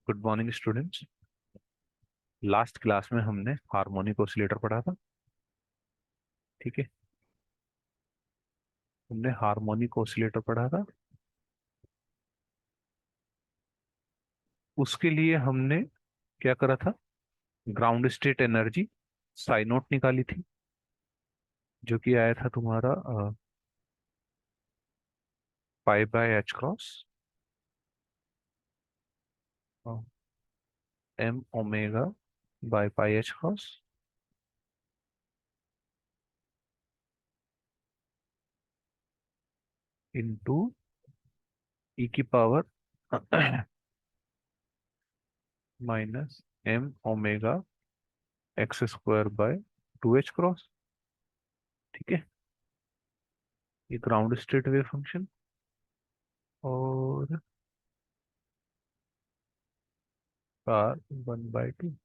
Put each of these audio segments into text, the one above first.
Good morning students. Last class में हमने harmonic oscillator पढ़ा था। ठीक है, हमने हार्मोनिक ऑसिलेटर पढ़ा था। उसके लिए हमने क्या करा था? Ground state energy psi naught निकाली थी, जो कि आया था तुम्हारा pi by H cross M omega by pi H cross into E की power minus M omega x square by two H cross. ठीक है, ये ग्राउंड स्टेट वेव फंक्शन। और पावर 1/2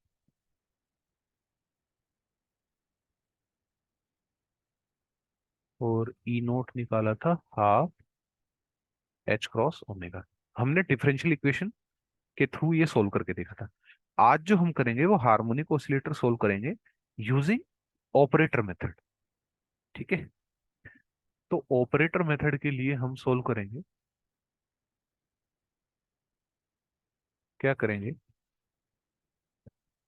और ई नोट निकाला था हाफ एच क्रॉस ओमेगा। हमने differential equation के थ्रू ये सोल्व करके देखा था। आज जो हम करेंगे वो हार्मोनिक ऑसिलेटर सोल्व करेंगे यूजिंग ऑपरेटर मेथड। ठीक है, तो ऑपरेटर मेथड के लिए हम सोल्व करेंगे, क्या करेंगे?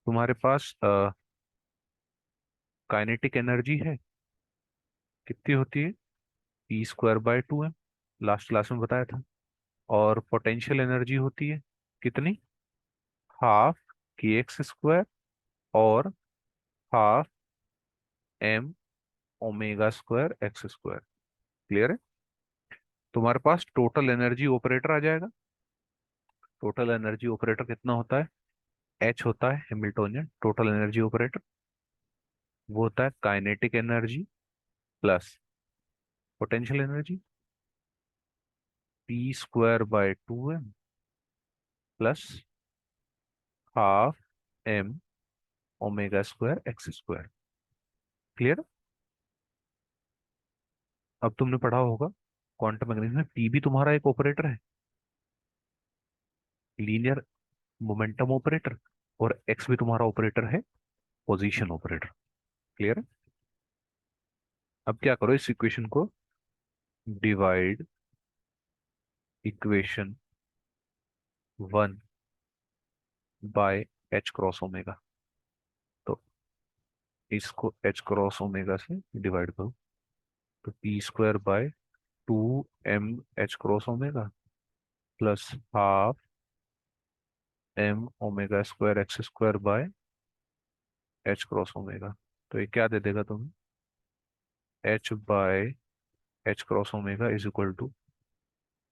तुम्हारे पास काइनेटिक एनर्जी है, कितनी होती है? P² by 2m, last class में बताया था। और पोटेंशियल एनर्जी होती है कितनी? हाफ kx² और half m omega square x square. Clear है? तुम्हारे पास टोटल एनर्जी ऑपरेटर आ जाएगा। टोटल एनर्जी ऑपरेटर कितना होता है? एच होता है हैमिल्टोनियन टोटल एनर्जी ऑपरेटर। वो होता है kinetic energy plus potential energy, P² by 2m plus half m omega square x square. Clear? अब तुमने पढ़ा होगा क्वांटम मैकेनिक्स में पी भी तुम्हारा एक ऑपरेटर है, लीनियर मोमेंटम ऑपरेटर। और एक्स भी तुम्हारा ऑपरेटर है, पोजीशन ऑपरेटर। क्लियर है? अब क्या करो, इस इक्वेशन को divide equation 1 by H cross omega. तो इसको एच क्रॉस ओमेगा से डिवाइड करो, तो P² by 2m h cross omega plus half m omega square x square by H cross omega. तो ये क्या दे देगा तुम्हें? H by H cross omega is equal to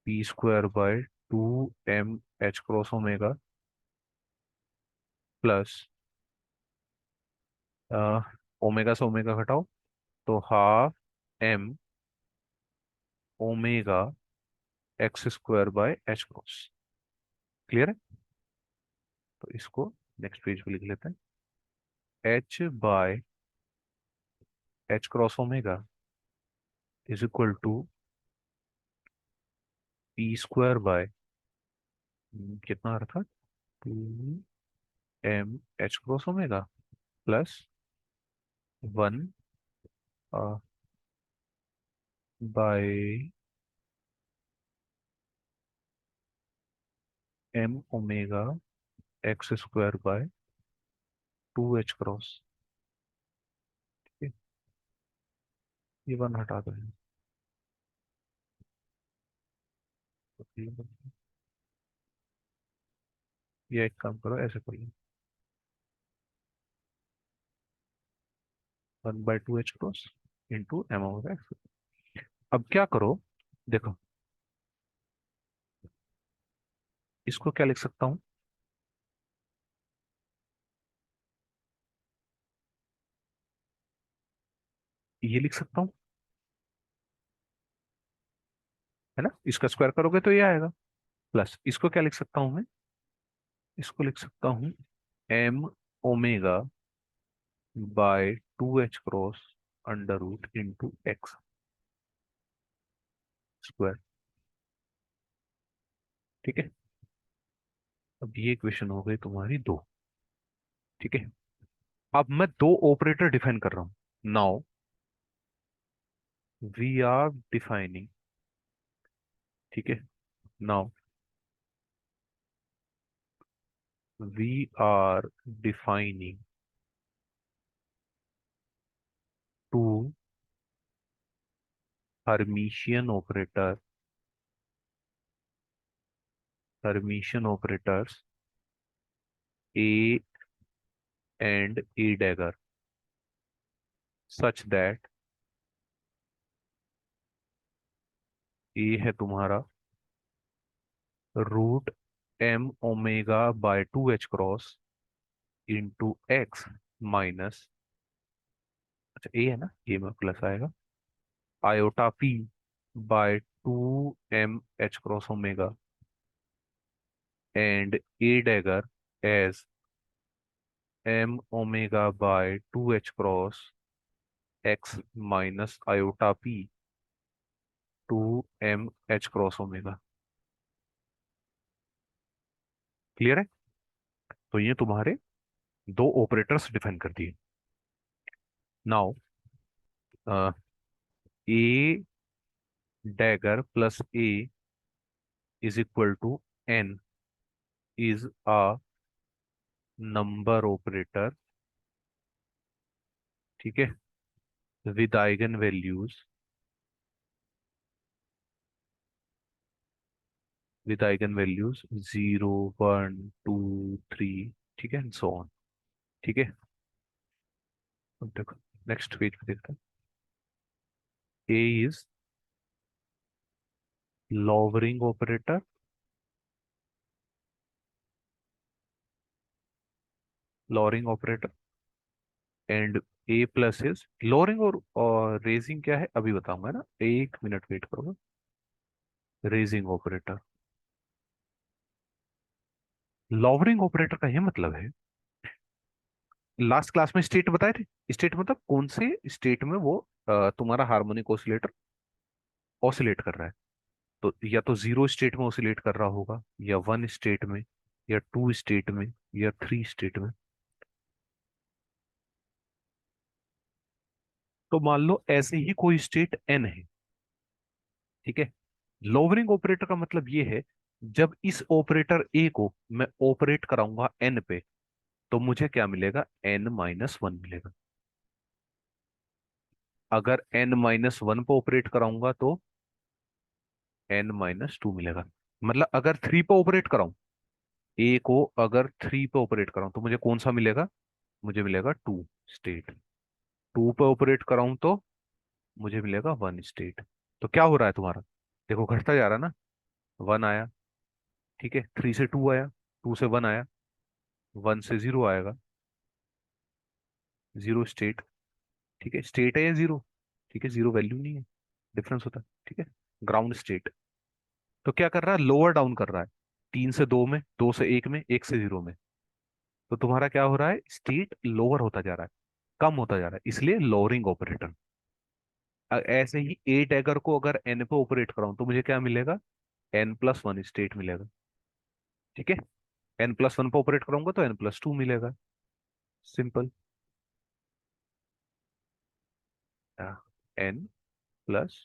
P² by 2m h cross omega plus omega से omega घटाओ, तो half m omega x square by H cross. Clear है? तो इसको नेक्स्ट पेज पे लिख लेते हैं। H by H cross omega is equal to P² by कितना आ रहा था? 2m h cross omega plus 1 by m omega x square by 2h cross. ये 1 हटा दो। ये एक काम करो, ऐसे कर लो, 1/2h cross into m omega x. अब क्या करो, देखो इसको क्या लिख सकता हूँ? ये लिख सकता हूँ, है ना? इसका स्क्वायर करोगे तो ये आएगा। प्लस इसको क्या लिख सकता हूँ मैं? इसको लिख सकता हूँ m omega by 2h cross under root into x square. ठीक है, अब ये इक्वेशन हो गई तुम्हारी दो। ठीक है, अब मैं दो ऑपरेटर डिफाइन कर रहा हूं। नाउ वी आर डिफाइनिंग, ठीक है, now we are defining two hermitian operator, hermitian operators A and A dagger such that A है तुम्हारा root M omega by two H cross into X minus, अच्छा A है ना, A में plus आएगा, iota P by two M H cross omega and A dagger as M omega by two H cross X minus iota P two M H cross omega. Clear है? तो ये तुम्हारे दो operators define कर दिए। Now a dagger plus a is equal to n is a number operator, ठीक है, with eigen values, with eigen values 0 1 2 3, ठीक है, एंड सो ऑन। ठीक है, अब देखो नेक्स्ट पेज पे देखते हैं। A is lowering operator, lowering operator and A plus is lowering, और रेजिंग क्या है अभी बताऊंगा ना, एक मिनट वेट करो। रेजिंग ऑपरेटर, लॉवरिंग ऑपरेटर का ये मतलब है, लास्ट क्लास में स्टेट बताए थे, स्टेट मतलब कौन से स्टेट में वो तुम्हारा हार्मोनिक ऑसिलेटर ऑसिलेट कर रहा है। तो या तो जीरो स्टेट में ऑसिलेट कर रहा होगा, या वन स्टेट में, या टू स्टेट में, या थ्री स्टेट में। तो मान लो ऐसे ही कोई स्टेट एन है, ठीक है। लोअरिंग ऑपरेटर का मतलब ये है, जब इस ऑपरेटर ए को मैं ऑपरेट कराऊंगा एन पे, तो मुझे क्या मिलेगा, एन माइनस वन मिलेगा। अगर एन माइनस वन पे ऑपरेट कराऊंगा तो एन माइनस टू मिलेगा। मतलब अगर थ्री पे ऑपरेट कराऊं, ए को अगर थ्री पे ऑपरेट कराऊं तो मुझे कौन सा मिलेगा, मुझे मिलेगा टू स्टेट। टू पे ऑपरेट कराऊं तो मुझे मिलेगा वन स्टेट। तो क्या हो रहा है तुम्हारा, देखो घटता जा रहा है ना, वन आया, ठीक है, थ्री से टू आया, टू से वन आया, वन से जीरो आएगा, जीरो स्टेट, ठीक है, स्टेट है या जीरो, ठीक है, जीरो वैल्यू नहीं है, डिफरेंस होता है, ठीक है, ग्राउंड स्टेट। तो क्या कर रहा है, लोअर डाउन कर रहा है, तीन से दो में, दो से एक में, एक से जीरो में। तो तुम्हारा क्या हो रहा है, स्टेट लोअर होता जा रहा है, कम होता जा रहा है, इसलिए लोअरिंग ऑपरेटर। ऐसे ही ए टैगर को अगर एन पे ऑपरेट कराऊं तो मुझे क्या मिलेगा, एन प्लस वन स्टेट मिलेगा, ठीक है। एन प्लस वन पे ऑपरेट कराऊंगा तो एन प्लस टू मिलेगा, सिंपल। एन प्लस,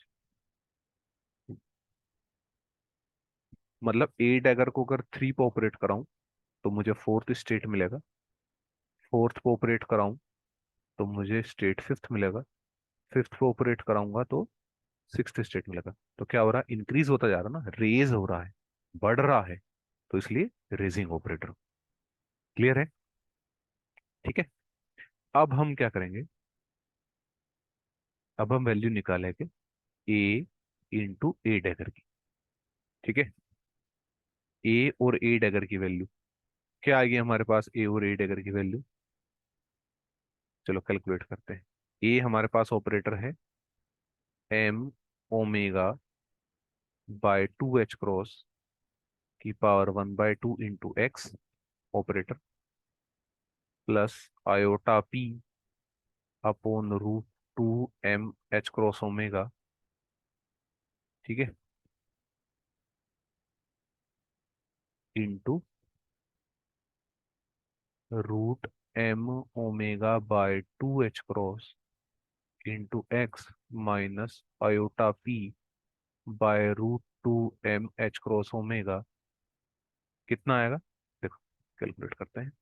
मतलब ए डैगर को अगर थ्री पे ऑपरेट कराऊं तो मुझे फोर्थ स्टेट मिलेगा, फोर्थ पे ऑपरेट कराऊं तो मुझे स्टेट फिफ्थ मिलेगा, फिफ्थ पे ऑपरेट कराऊंगा तो सिक्स्थ स्टेट मिलेगा। तो क्या हो रहा है, इंक्रीज होता जा रहा है ना, रेज हो रहा है, बढ़ रहा है, तो इसलिए रेजिंग ऑपरेटर। क्लियर है? ठीक है, अब हम क्या करेंगे, अब हम वैल्यू निकालेंगे ए इंटू ए डैगर की, ठीक है। ए और ए डैगर की वैल्यू क्या आ गई हमारे पास, ए और ए डैगर की वैल्यू, चलो कैलकुलेट करते हैं। ए हमारे पास ऑपरेटर है M omega by two H cross की power one by two into X operator, plus iota P upon root two M H cross omega, ठीक है, into root M omega by 2 h cross into X minus iota P by root 2 m h cross omega कितना आएगा? देखो calculate करते हैं।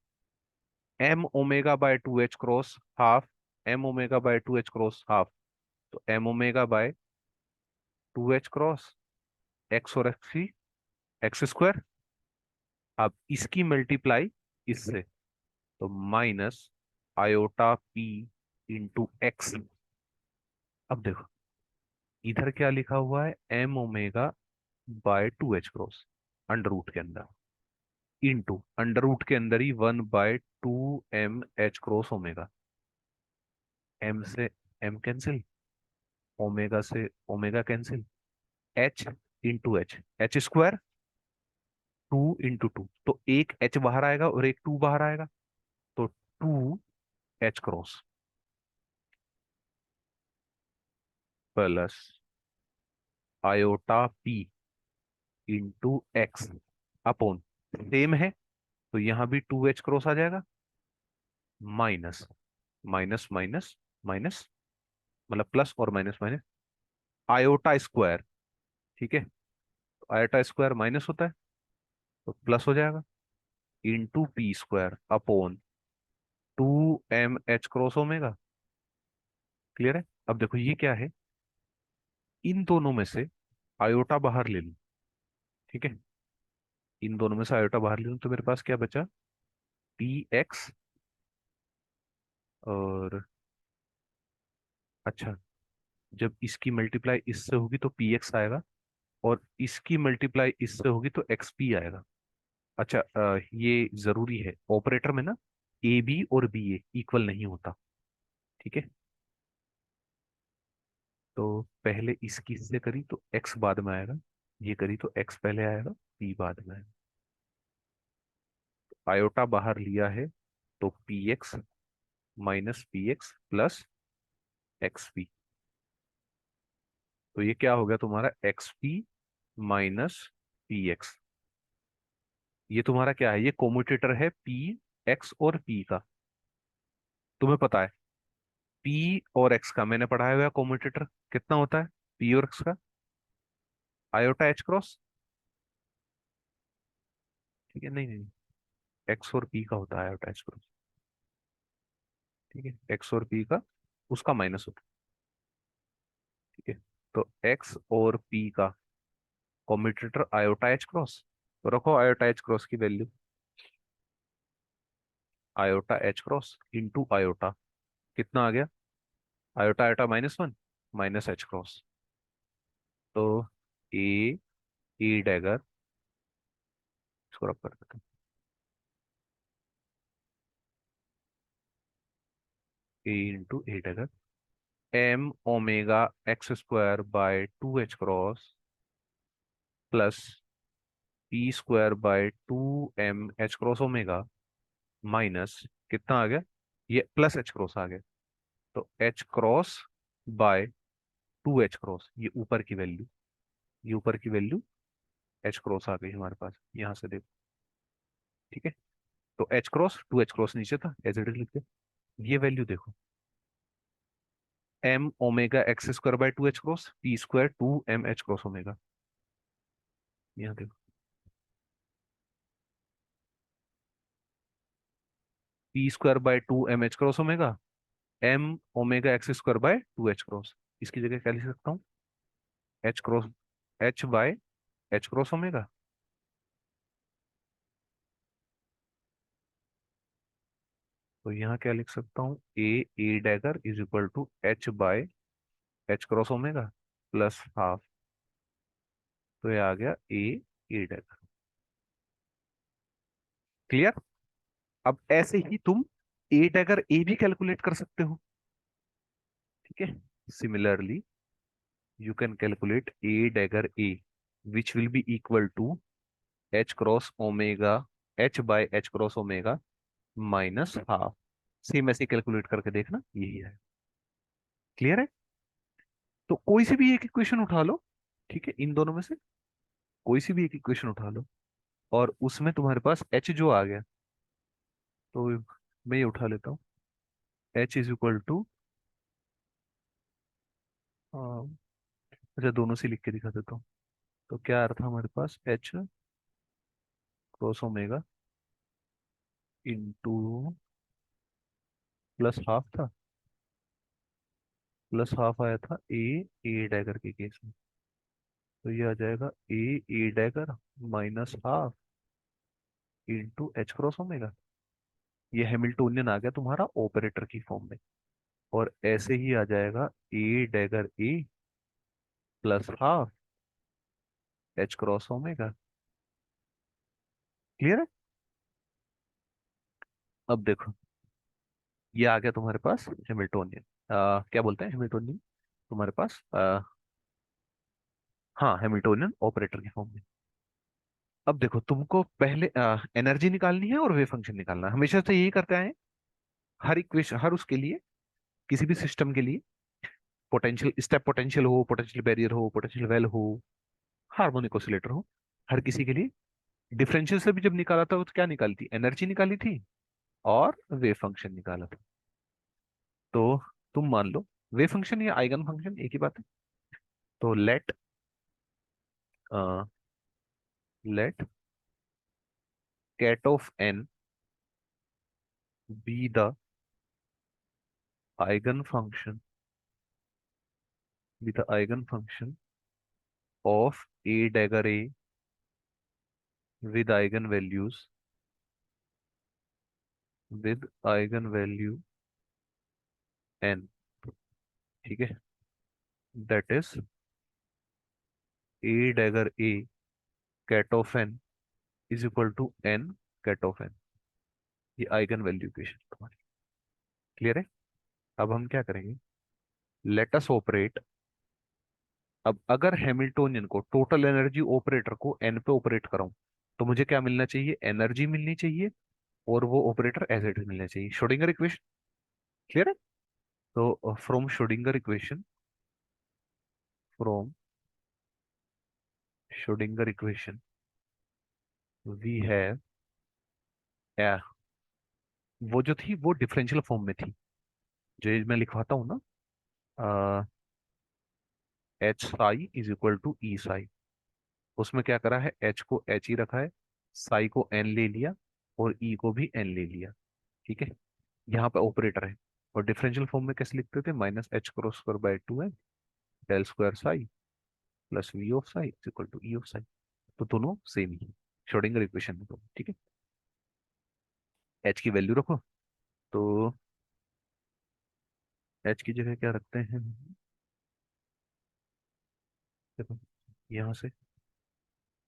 M omega by 2 h cross half, m omega by 2 h cross half, तो m omega by 2 h cross, x और x square. अब इसकी multiply इससे, तो minus iota p into x. अब देखो इधर क्या लिखा हुआ है, M omega by 2 h cross under root के अंदर, इंटू अंडर रूट के अंदर ही 1/2 m h cross omega. M से एम कैंसिल, ओमेगा से omega cancel, H into H square, 2 into 2, तो एक एच बाहर आएगा और एक 2 बाहर आएगा, तो 2 h cross plus iota p into x upon, same है तो यहां भी 2 h क्रॉस आ जाएगा, माइनस माइनस माइनस माइनस, मतलब प्लस और माइनस माइनस, आयोटा स्क्वायर। ठीक है, तो आयोटा स्क्वायर माइनस होता है तो प्लस हो जाएगा, into P square upon 2 m h cross omega. Clear है? अब देखो ये क्या है, इन दोनों में से आयोटा बाहर ले लूं। ठीक है, इन दोनों में से आयोटा बाहर ले लूं तो मेरे पास क्या बचा, पी एक्स। और अच्छा, जब इसकी मल्टीप्लाई इससे होगी तो पी एक्स आएगा, और इसकी मल्टीप्लाई इससे होगी तो एक्स पी आएगा। अच्छा, ये जरूरी है ऑपरेटर में ना, ए बी और बी ए इक्वल नहीं होता। ठीक है, तो पहले इसकी से करी तो एक्स बाद में आएगा, ये करी तो एक्स पहले आएगा, पी बाद में आएगा। आयोटा बाहर लिया है तो P x minus P x plus x P, तो ये क्या हो गया तुम्हारा, x P minus P x. ये तुम्हारा क्या है, ये कोम्यूटेटर है पी एक्स और पी का। तुम्हें पता है पी और एक्स का, मैंने पढ़ाया हुआ कोम्यूटेटर कितना होता है, पी और एक्स का, आयोटा एच क्रॉस। ठीक है, नहीं नहीं, एक्स और पी का होता है आयोटा एच क्रॉस। ठीक है, एक्स और पी का, उसका माइनस होता है। ठीक है, तो एक्स और पी का कॉम्यूटेटर आयोटा एच क्रॉस, तो रखो आयोटा एच क्रॉस की value, iota h cross into iota कितना आ गया, iota iota -1 minus h cross, तो ए ए डैगर, इसको रब कर देते हैं, a into a dagger m omega x² by 2 h cross plus p² by 2 m h cross omega minus कितना आ गया, ये प्लस एच क्रॉस आ गया, तो h cross bye 2 h cross, ये ऊपर की वैल्यू एच क्रॉस आ गई हमारे पास, यहां से देखो। ठीक है, तो एच क्रॉस 2 h क्रॉस नीचे था, एज इट इज लिखते, ये वैल्यू देखो, m omega x² by 2 h cross p² 2 m h cross omega, यहाँ देखो, p² by 2 m h cross omega, m omega x² by 2 h cross, इसकी जगह क्या लिख सकता हूँ, h cross, h by h cross omega. तो यहाँ क्या लिख सकता हूँ, a dagger is equal to h/h cross omega plus half, तो ये आ गया ए डैगर। क्लियर? अब ऐसे ही तुम ए डैगर ए भी कैलकुलेट कर सकते हो। ठीक है, similarly you can calculate a dagger a which will be equal to h cross omega, h/h cross omega minus half. Same ऐसे कैलकुलेट करके देखना, यही है। क्लियर है? तो कोई सी भी एक इक्वेशन उठा लो, ठीक है, इन दोनों में से कोई सी भी एक इक्वेशन उठा लो, और उसमें तुम्हारे पास h जो आ गया, तो मैं ये उठा लेता हूँ। एच इज इक्वल टू, अच्छा दोनों से लिख के दिखा देता हूँ। तो क्या आ रहा था हमारे पास, h cross omega into plus half था, प्लस हाफ आया था ए डैगर के केस में। तो ये आ जाएगा a dagger minus half into h cross omega. ये हैमिल्टोनियन आ गया तुम्हारा ऑपरेटर की फॉर्म में। और ऐसे ही आ जाएगा a dagger a plus half H cross omega. Clear है? अब देखो, ये आ गया तुम्हारे पास हैमिल्टोनियन, क्या बोलते हैं हैमिल्टोनियन तुम्हारे पास, हाँ हैमिल्टोनियन ऑपरेटर की फॉर्म में। अब देखो, तुमको पहले एनर्जी निकालनी है और वेव फंक्शन निकालना है। हमेशा से यही करते आए हैं, हर इक्वेशन, हर उसके लिए, किसी भी सिस्टम के लिए, पोटेंशियल स्टेप पोटेंशियल हो, पोटेंशियल बैरियर हो, पोटेंशियल वेल हो, हार्मोनिक ऑसिलेटर हो, हर किसी के लिए डिफरेंशियल से भी जब निकाला था तो क्या निकाली थी, एनर्जी निकाली थी और वेव फंक्शन निकाला था। तो तुम मान लो वेव फंक्शन या आइगन फंक्शन एक ही बात है। तो let ket of n be the eigen function, be the eigen function of a dagger a with eigenvalues, with eigenvalue n, ठीक है, that is a dagger a ket of n is equal to n ket of n. ये eigen value equation तुम्हारी clear है। अब हम क्या करेंगे, let us operate. अब अगर हैमिल्टोनियन को, टोटल एनर्जी ऑपरेटर को एन पे ऑपरेट कराऊं, तो मुझे क्या मिलना चाहिए, एनर्जी मिलनी चाहिए और वो ऑपरेटर एज इट इज मिलना चाहिए, श्रोडिंगर इक्वेशन। क्लियर है? तो from Schrodinger equation, from Schrodinger equation we have, वो जो थी वो डिफरेंशियल फॉर्म में थी, जो ये मैं लिखवाता हूँ ना, h psi is equal to e psi. उसमें क्या करा है, एच को एच ही रखा है, साई को एन ले लिया और ई को भी एन ले लिया। ठीक है, यहाँ पे ऑपरेटर है। और डिफरेंशियल फॉर्म में कैसे लिखते थे, minus h cross square by two है del square psi plus v of psi is equal to e of psi. तो दोनों सेम ही है श्रोडिंगर इक्वेशन में तो। ठीक है, एच की वैल्यू रखो। तो एच की जगह क्या रखते हैं, देखो, यहाँ से,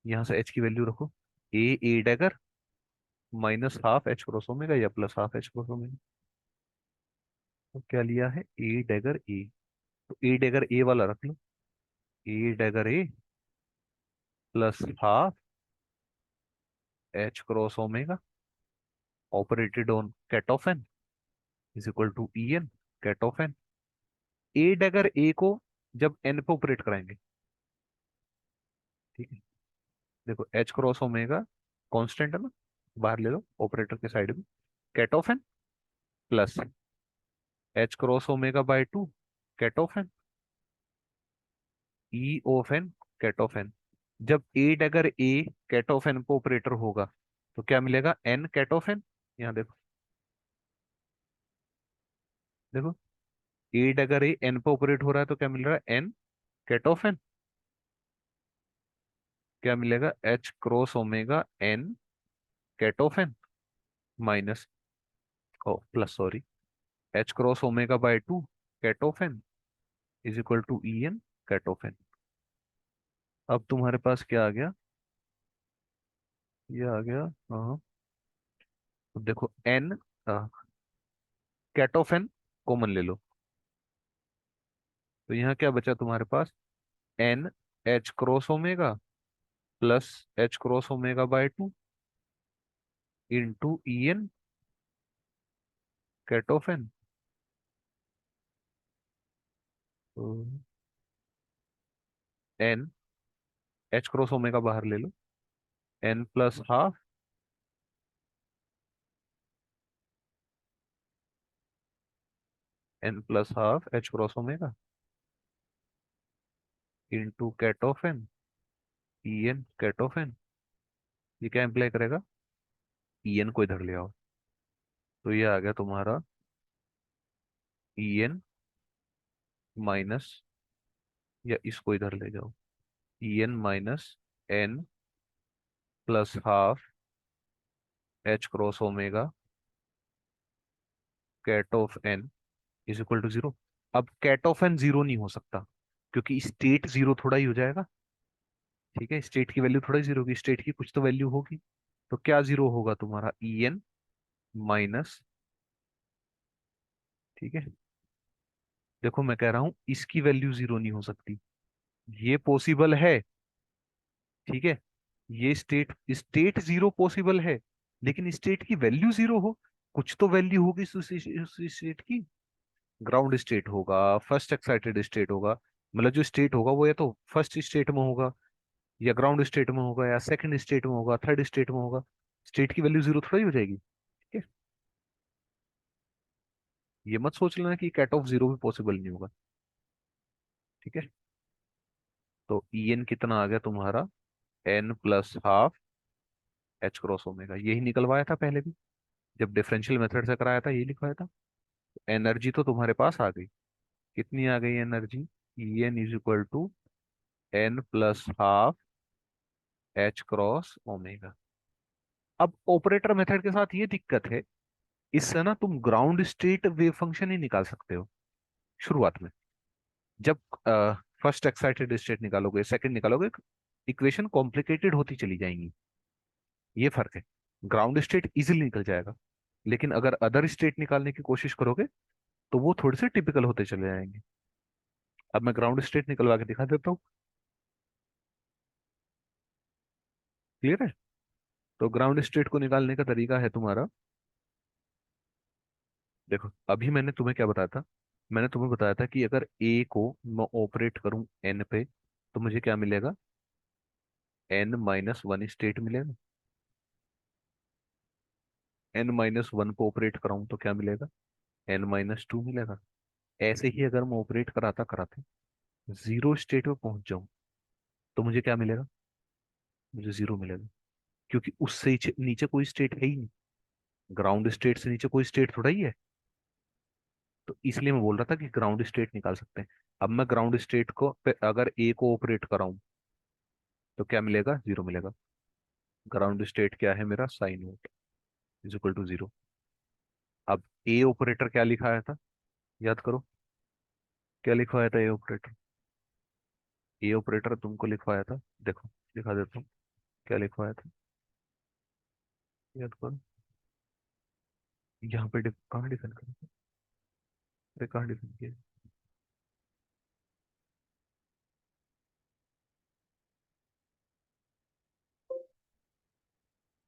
यहाँ से एच की वैल्यू रखो, a dagger minus half H cross omega या plus half H cross omega. तो क्या लिया है, ए डैगर ए, तो ए डैगर ए वाला रख लो, a dagger a plus half H cross omega operated on ket of n is equal to e n ket of n. A dagger a को जब एन पे ऑपरेट कराएंगे, ठीक है, देखो एच क्रॉस ओमेगा कांस्टेंट है ना, बाहर ले लो ऑपरेटर के साइड में, ket of n plus h cross omega by two ket of n, e of n ket of n. जब a dagger a ket of n पे ऑपरेटर होगा तो क्या मिलेगा, एन कैट ऑफ एन। यहाँ देखो, देखो ए डैगर ए एन पे ऑपरेट हो रहा है तो क्या मिल रहा है, एन कैट ऑफ एन। क्या मिलेगा, h cross omega n ket of n minus, oh plus sorry, h cross omega by two ket of n is equal to e n ket of n. अब तुम्हारे पास क्या आ गया, ये आ गया, हाँ, अब देखो n ket of n common ले लो, तो यहाँ क्या बचा तुम्हारे पास, n h cross omega plus h cross omega by two into e n ket of n. तो एन, एच क्रॉस ओमेगा बाहर ले लो, n plus half n plus half H cross omega into ket of n, e n ket of n. ये क्या imply करेगा? E N को इधर ले आओ, तो ये आ गया तुम्हारा ई एन माइनस, या इसको इधर ले जाओ, e n minus n plus half H cross omega ket of n is equal to zero. अब कैट ऑफ एन जीरो नहीं हो सकता, क्योंकि स्टेट जीरो थोड़ा ही हो जाएगा। ठीक है, स्टेट की वैल्यू थोड़ा ही जीरो होगी, स्टेट की कुछ तो वैल्यू होगी। तो क्या जीरो होगा तुम्हारा? ई एन माइनस, ठीक है, देखो मैं कह रहा हूं इसकी वैल्यू जीरो नहीं हो सकती, ये पॉसिबल है। ठीक है, ये स्टेट स्टेट जीरो पॉसिबल है, लेकिन स्टेट की वैल्यू जीरो हो, कुछ तो वैल्यू होगी उस स्टेट की। ग्राउंड स्टेट होगा, फर्स्ट एक्साइटेड स्टेट होगा, मतलब जो स्टेट होगा वो या तो फर्स्ट स्टेट में होगा, या ग्राउंड स्टेट में होगा, या सेकंड स्टेट में होगा, थर्ड स्टेट में होगा। स्टेट की वैल्यू जीरो थोड़ा ही हो जाएगी। ठीक है, ये मत सोच लेना कि कैट ऑफ जीरो भी पॉसिबल नहीं होगा। ठीक है, तो ई एन कितना आ गया तुम्हारा? N plus half H cross omega, यही निकलवाया था पहले भी, जब डिफरेंशियल मेथड से कराया था, यही लिखवाया था। एनर्जी तो तुम्हारे पास आ गई, कितनी आ गई energy? E n is equal to n plus half H cross omega. अब ऑपरेटर मेथड के साथ ये दिक्कत है, इससे ना तुम ग्राउंड स्टेट वेव फंक्शन ही निकाल सकते हो शुरुआत में। जब फर्स्ट एक्साइटेड स्टेट निकालोगे, सेकंड निकालोगे, इक्वेशन कॉम्प्लिकेटेड होती चली जाएंगी। ये फर्क है, ग्राउंड स्टेट इजीली निकल जाएगा, लेकिन अगर अदर स्टेट निकालने की कोशिश करोगे तो वो थोड़े से टिपिकल होते चले जाएंगे। अब मैं ग्राउंड स्टेट निकलवा के दिखा देता हूँ, क्लियर है? तो ग्राउंड स्टेट को निकालने का तरीका है तुम्हारा, देखो अभी मैंने तुम्हें क्या बताया था, मैंने तुम्हें बताया था कि अगर ए को मैं ऑपरेट करूं एन पे, तो मुझे क्या मिलेगा? एन माइनस वन स्टेट मिलेगा। एन माइनस वन को ऑपरेट कराऊं तो क्या मिलेगा? एन माइनस टू मिलेगा। ऐसे ही अगर मैं ऑपरेट कराता कराते जीरो स्टेट पे पहुंच जाऊं, तो मुझे क्या मिलेगा? मुझे जीरो मिलेगा, क्योंकि उससे नीचे कोई स्टेट है ही नहीं। ग्राउंड स्टेट से नीचे कोई स्टेट थोड़ा ही है। तो इसलिए मैं बोल रहा था कि ग्राउंड स्टेट निकाल सकते हैं। अब मैं ग्राउंड स्टेट को पे अगर ए को ऑपरेट कराऊं तो क्या मिलेगा? जीरो मिलेगा। ग्राउंड स्टेट क्या है मेरा? Psi naught is equal to zero. अब ए ऑपरेटर क्या लिखाया था, याद करो, क्या लिखवाया था ए ऑपरेटर? ए ऑपरेटर तुमको लिखवाया था, देखो लिखा देता हूँ, क्या लिखवाया था, याद करो। यहाँ पे कहाँ डिफाइन करा था? अरे कहाँ डिफाइन किया?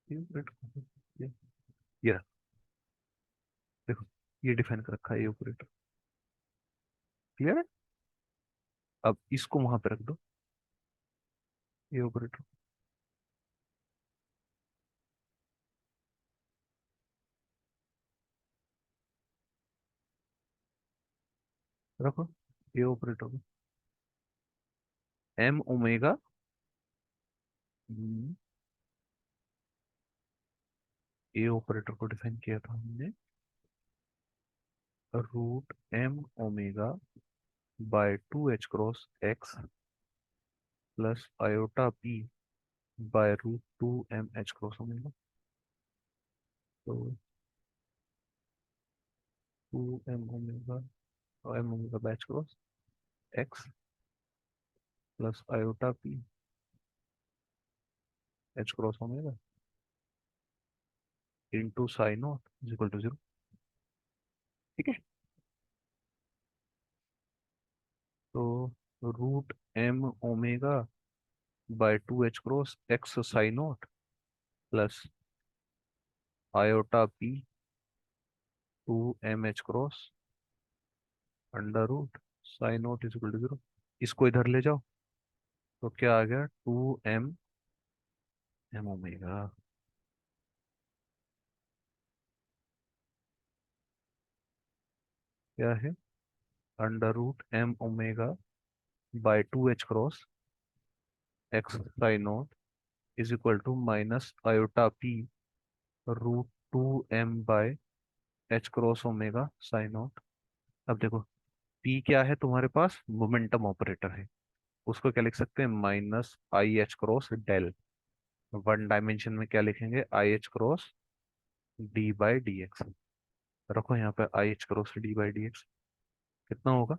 ए ऑपरेटर, ये रहा, देखो ये डिफाइन कर रखा है ए ऑपरेटर। क्लियर है? अब इसको वहां पे रख दो, ए ऑपरेटर रखो, ए ऑपरेटर को एम ओमेगा, ए ऑपरेटर को डिफाइन किया था हमने root M omega by two H cross x plus iota P by root two M H cross omega. तो two m omega by H cross x plus iota p h cross omega into psi naught is equal to zero. ठीक है, तो root M omega by two H cross x psi naught plus iota P two M H cross under root psi naught is equal to zero. इसको इधर ले जाओ, तो क्या आ गया? टू एम एम ओमेगा, क्या है? Under root M omega by 2 h cross x psi naught is equal to minus iota p root 2m by H cross omega psi naught. अब देखो, पी क्या है तुम्हारे पास, मोमेंटम ऑपरेटर है। उसको क्या लिख सकते हैं, minus i h cross del. One dimension में क्या लिखेंगे, i h cross d by d x. रखो यहाँ पे i h cross d by d x, कितना होगा,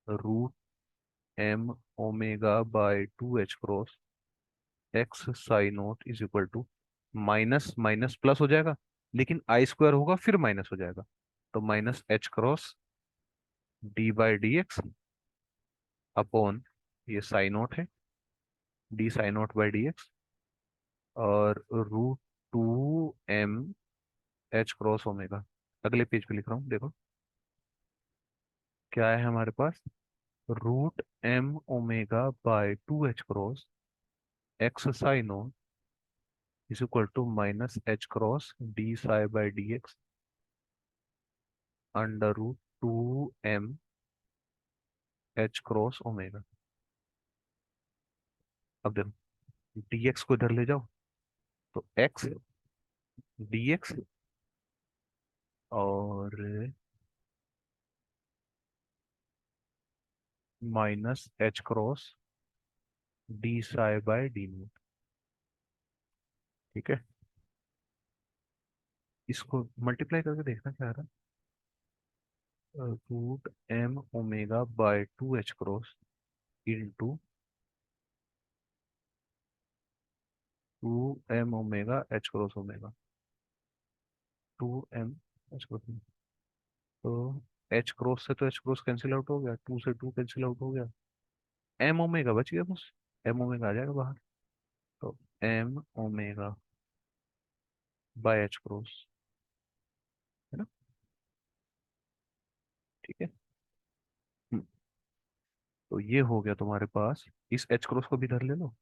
root M omega by 2 h cross x psi naught is equal to, minus minus plus हो जाएगा, लेकिन आई स्क्वायर होगा फिर माइनस हो जाएगा, तो minus h cross d by d x upon, ये साई नोट है, d psi naught by d x, और root 2m h cross omega. अगले पेज पे लिख रहा हूँ, देखो क्या है हमारे पास, root M omega by 2 h cross x psi naught is equal to minus h cross d psi by d x under root 2m h cross omega. अब देखो, dx को इधर ले जाओ, तो x dx और minus h cross d psi by d naught. ठीक है, इसको मल्टीप्लाई करके देखना क्या आ रहा है, root M omega by 2 h cross into 2m omega h cross omega, 2m h cross. तो एच क्रॉस से तो एच क्रॉस कैंसिल आउट हो गया, 2 से 2 कैंसिल आउट हो गया, एम ओमेगा बच गया बस, एम ओमेगा आ जाएगा बाहर। तो m omega by H cross, है ना। ठीक है, हम्म, तो ये हो गया तुम्हारे पास, इस एच क्रॉस को भी इधर ले लो,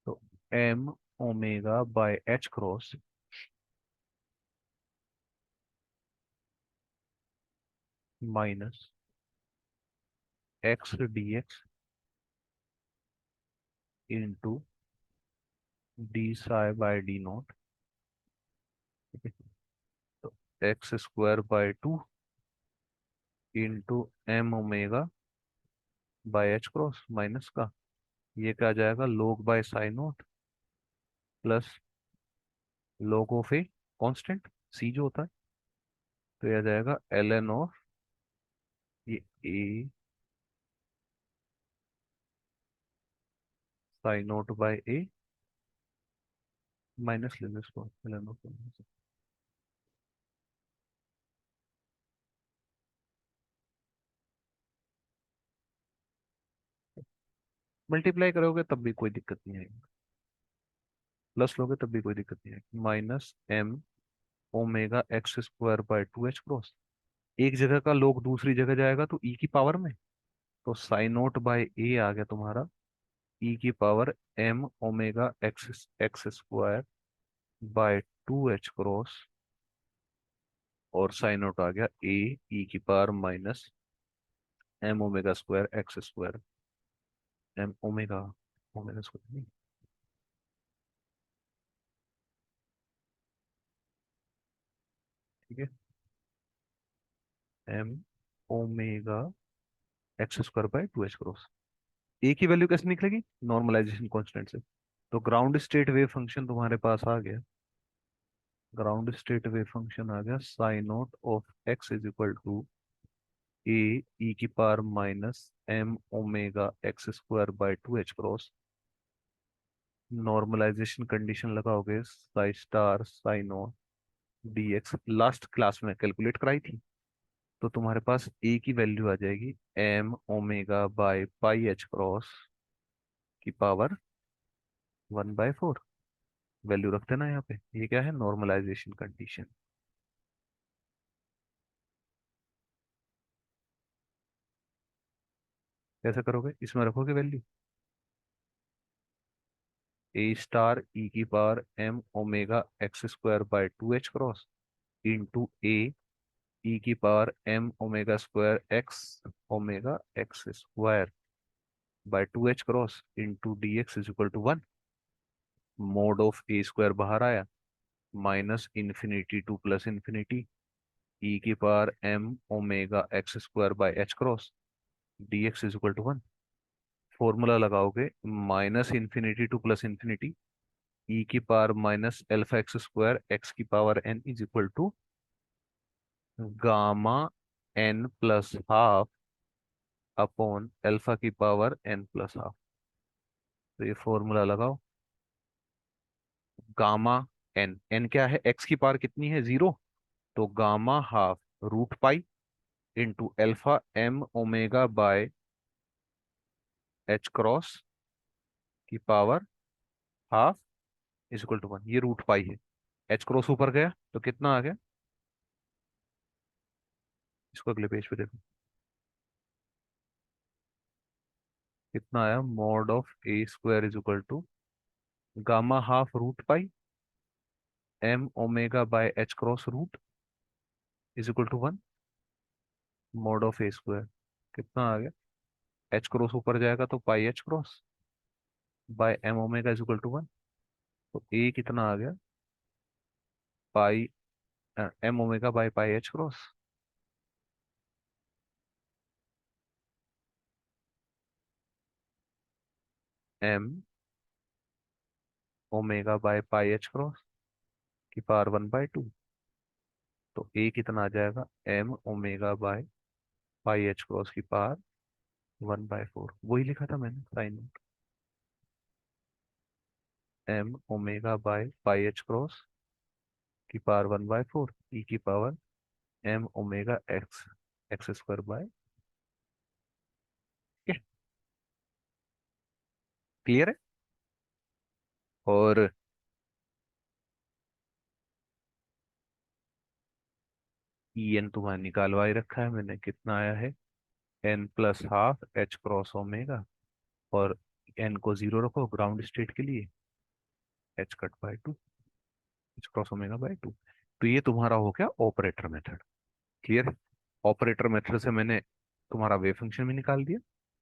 तो m omega by H cross minus x d x into d psi by d naught. ठीक है, तो x square by 2 into m omega by H cross minus का, ये क्या आ जाएगा, log by psi naught plus log of a constant c जो होता है, तो ये आ जाएगा एल एन ऑफ ये a psi naught by a minus ले लो इसको, एल एन ऑफ। मल्टीप्लाई करोगे तब भी कोई दिक्कत नहीं आएगी, प्लस लोगे तब भी कोई दिक्कत नहीं आएगी, minus M omega x square by 2 h cross, एक जगह का लोग दूसरी जगह जाएगा तो ई की पावर में, तो साइन नोट बाय ए आ गया तुम्हारा ई की power m omega x x square by 2 h cross, और साइन नोट आ गया ए ई की power minus M omega square x square, m omega, omega square नहीं, ठीक है, M omega x square by 2 h cross. A की value कैसे निकलेगी, नॉर्मलाइजेशन कांस्टेंट से, तो ग्राउंड स्टेट वेव फंक्शन तुम्हारे पास आ गया, ग्राउंड स्टेट वेव फंक्शन आ गया psi naught of x is equal to a e की power minus M omega x square by 2 h cross, normalization condition लगाओगे psi star psi naught d x, last class में calculate कराई थी, तो तुम्हारे पास ए की वैल्यू आ जाएगी m omega by pi H cross की पावर 1/4। वैल्यू रख देना यहाँ पे, ये क्या है, नॉर्मलाइजेशन कंडीशन। कैसे करोगे, इसमें रखोगे वैल्यू ए स्टार ई की power m omega x square by 2 h cross into a e की power m omega square x omega x square by 2h cross into d x is equal to 1। Mod of a square बाहर आया, minus infinity to plus infinity e की power m omega x square by H cross d x is equal to 1। Formula लगाओगे, minus infinity to plus infinity e की power minus alpha x square x की power n is equal to gamma n plus half upon alpha की power n plus half. तो ये formula लगाओ, gamma N, N क्या है, x की power कितनी है, 0, तो gamma half root pi into alpha m omega by H cross की power half is equal to 1। ये रूट पाई है, एच क्रॉस ऊपर गया तो कितना आ गया, इसको अगले पेज पे देखो कितना आया, mod of a square is equal to gamma half root pi m omega by H cross root is equal to 1। Mod of a square कितना आ गया, एच क्रॉस ऊपर जाएगा तो pi H cross by m omega is equal to 1। तो a कितना आ गया, pi m omega by pi H cross M omega by pi H cross की पावर 1/2। तो ए कितना आ जाएगा, m omega by pi H cross की पावर 1/4। वही लिखा था मैंने psi, m omega by pi H cross की पावर 1/4 ई की power m omega x x square by. Clear है। और ई एन तुम्हारा निकालवा ही रखा है मैंने, कितना आया है, n plus half H cross omega, और एन को 0 रखो ग्राउंड स्टेट के लिए, h cut by 2 h cross omega by 2। तो ये तुम्हारा हो गया ऑपरेटर मेथड। क्लियर है। ऑपरेटर मेथड से मैंने तुम्हारा वेव फंक्शन भी निकाल दिया।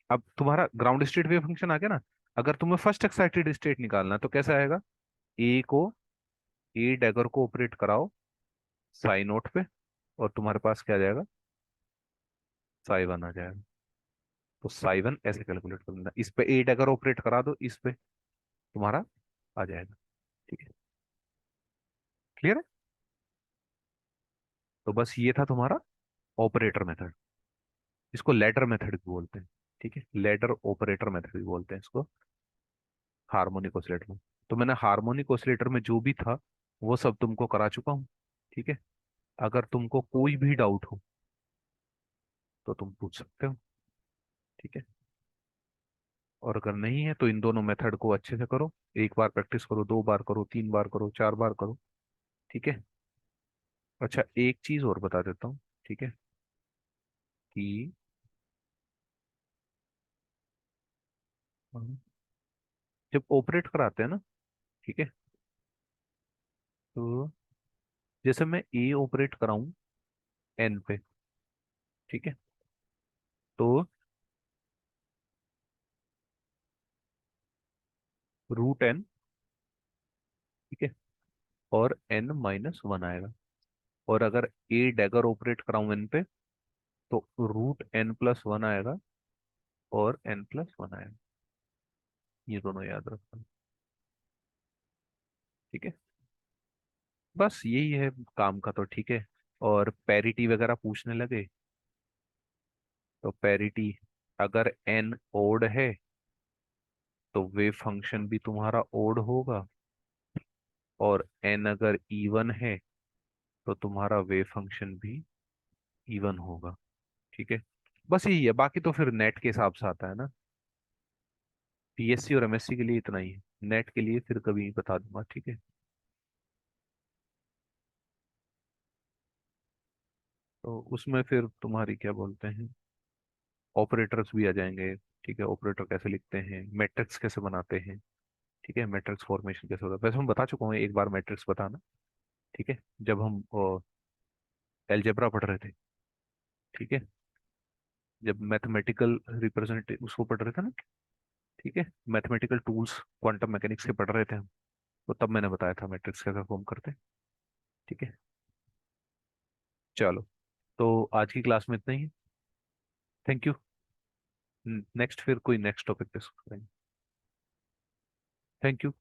अब तुम्हारा ग्राउंड स्टेट वेव फंक्शन आ गया ना। अगर तुम्हें फर्स्ट एक्साइटेड स्टेट निकालना है तो कैसा आएगा, ए को, ए डैगर को ऑपरेट कराओ साई नोट पे, और तुम्हारे पास क्या आ जाएगा, साई वन आ जाएगा। तो साई वन ऐसे कैलकुलेट कर लेना, इस पे ए डैगर ऑपरेट करा दो, इस पे तुम्हारा आ जाएगा। ठीक है, क्लियर है। तो बस ये था तुम्हारा ऑपरेटर मेथड, इसको लैडर मेथड भी बोलते हैं। ठीक है, लैडर ऑपरेटर मेथड भी बोलते हैं इसको, हार्मोनिक ऑसिलेटर में। तो मैंने हार्मोनिक ऑसिलेटर में जो भी था वो सब तुमको करा चुका हूँ। ठीक है, अगर तुमको कोई भी डाउट हो तो तुम पूछ सकते हो। ठीक है, और अगर नहीं है तो इन दोनों मेथड को अच्छे से करो, एक बार प्रैक्टिस करो, 2 बार करो, 3 बार करो, 4 बार करो। ठीक है। अच्छा, एक चीज और बता देता हूँ। ठीक है, कि जब ऑपरेट कराते हैं ना, ठीक है, तो जैसे मैं ए ऑपरेट कराऊं एन पे, ठीक है, तो रूट एन, ठीक है, और एन माइनस वन आएगा। और अगर ए डैगर ऑपरेट कराऊं एन पे, तो रूट एन प्लस वन आएगा और एन प्लस वन आएगा। ये दोनों याद रखना। ठीक है, बस यही है काम का तो। ठीक है, और पैरिटी वगैरह पूछने लगे तो पैरिटी, अगर एन ओड है तो वेव फंक्शन भी तुम्हारा ओड होगा, और एन अगर इवन है तो तुम्हारा वेव फंक्शन भी इवन होगा। ठीक है, बस यही है, बाकी तो फिर नेट के हिसाब से आता है ना। पीएससी और एमएससी के लिए इतना ही है, नेट के लिए फिर कभी बता दूंगा। ठीक है, तो उसमें फिर तुम्हारी क्या बोलते हैं, ऑपरेटर्स भी आ जाएंगे। ठीक है, ऑपरेटर कैसे लिखते हैं, मैट्रिक्स कैसे बनाते हैं, ठीक है, मैट्रिक्स फॉर्मेशन कैसे होता है, वैसे हम बता चुका हूँ एक बार मैट्रिक्स बताना। ठीक है, जब हम एलजेब्रा पढ़ रहे थे। ठीक है, जब मैथमेटिकल रिप्रेजेंट उसको पढ़ रहे थे ना, ठीक है, मैथमेटिकल टूल्स क्वांटम मैकेनिक्स के पढ़ रहे थे हम, तो तब मैंने बताया था मैट्रिक्स कैसे फॉर्म करते हैं। ठीक है, चलो, तो आज की क्लास में इतना ही। Thank you. नेक्स्ट फिर कोई नेक्स्ट टॉपिक डिस्कस करेंगे। Thank you.